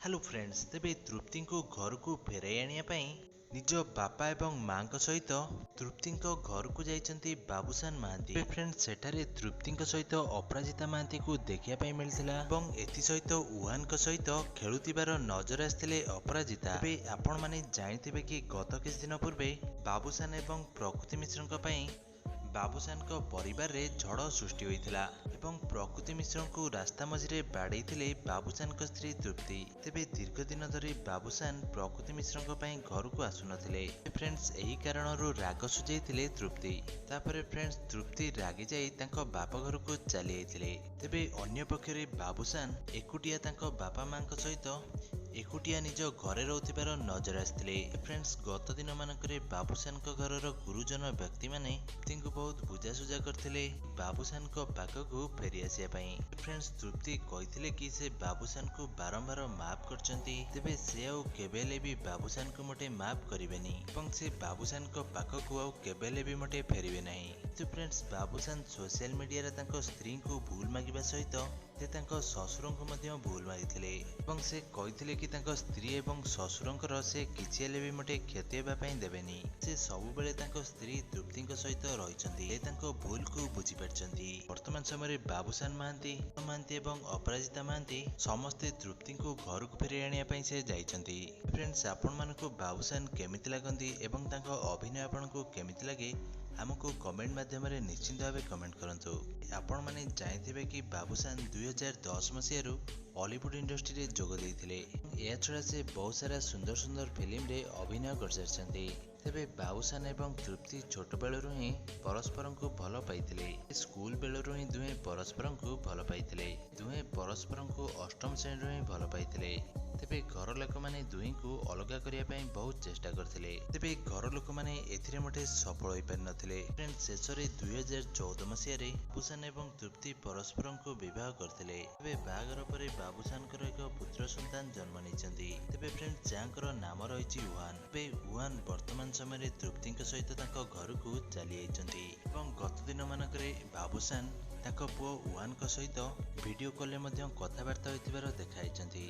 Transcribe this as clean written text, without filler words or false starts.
Hello friends, तेबे तृप्ति को घर को फेराई आनिया पई निज बापा एवं मां सहित तृप्ति घर को जाइछन्ती बाबूसान महांती। फ्रेंड्स, सेठारे तृप्ति सहित अपराजिता महांती को देखिया पई मिलथिला एवं एथि सहित उहान सहित खेलुथिबार नजर आस्थिले अपराजिता। तेबे आपण माने जानिथिबे कि गत किछ दिन पूर्वे बाबूसान एवं प्रकृति मिश्रଙ୍କ पई बाबूसान परिवार रे झड़ सृष्टि होइथिला एवं प्रकृति मिश्र को रास्ता मझिरे बाड़ेइथिले बाबूसान स्त्री तृप्ति। तेबे दीर्घ दिन धरी बाबूसान प्रकृति मिश्र घर को आसुनथिले। फ्रेंड्स, एही कारणरू राग सुझाइथिले तृप्ति। तापरे फ्रेंड्स, तृप्ति रागी जाई तांको बापा घर को चली आइथिले। तेबे अन्य पक्षरे बाबूसान एकुटिया तांको बापा मां सहित एकुटिया निज घरे रहउथिबार नजर आस्थिले। फ्रेंड्स, गत दिन मानकरे बाबूसान घरर गुरुजन व्यक्ति माने तृप्ति को बहुत बुझासुझा करथिले बाबूसान पाखकू फेरी आसिया पई। फ्रेंड्स, तृप्ति कहिथिले कि से बाबूसान को बारंबार माफ करचंती, तेबे से आउ केबेले भी बाबूसान को मोटे माफ करिवेनी एवं से बाबूसान पाखकू आउ केबेले भी मोटे फेरिबे नाही। तो फ्रेंड्स, बाबूसान सोशल मीडिया रे तांको स्त्री को भूल मागिबा सहित से तांको ससुर को मध्य भूल मागिथिले एवं से कहिथिले कि तांको स्त्री एवं ससुरंकर से किछि हेले भी मोटे क्षति हेबा पई देबेनी। से सबु बेले तांको स्त्री तृप्ति सहित रहिचंती, ए तांको भूल को बुझी पारचंती। वर्तमान समय रे बाबूसान महांती एवं अपराजिता महांती समस्ते तृप्ति को घर को फेरी आनिया पई से जाइचंती। फ्रेंड्स, आपण मानको बाबूसान केमिति लागंती एवं तांको अभिनय आपनको केमिति लागे हमको कमेंट माध्यम रे निश्चिंत भावे कमेंट करंतु। आपण माने जानिथिबे कि बाबूसान 2010 मसियारू हॉलीवुड इंडस्ट्री रे जोग देइथिले। या छड़ा से बहुत सारा सुंदर सुंदर फिल्म रे अभिनय करसारछन्ती। तेबे बाबूसान एवं तृप्ति छोट बेलरू ही परस्पर को भल पाइथिले। स्कूल बेलरू ही दुहे परस्पर को भल पाइथिले। दुहे परस्पर को अष्टम श्रेणी ही भल पाइथिले। तेबे घर लोक माने दुही को अलगा करिया पई बहुत चेष्टा करथिले। तेबे घर लोक माने एथिरे मोटे सफल होई पारि नथिले। फ्रेंड्स, शेषरे 2014 मसिया रे बाबूसान एवं तृप्ति परस्पर को विवाह करथिले। तेबे बाहागर परे बाबूसान एक पुत्र संतान जन्म नेइचंती। तेबे फ्रेंड्स, जांकर नाम रहिछि उहान। तेबे उहान वर्तमान समय तृप्ति सहित तांको घर को चली आइचंती एवं गत दिन मानकरे बाबूसान तांको पुओ उहान सहित वीडियो कॉल रे मध्य कथबार्ता होइतिबार देखाइचंती।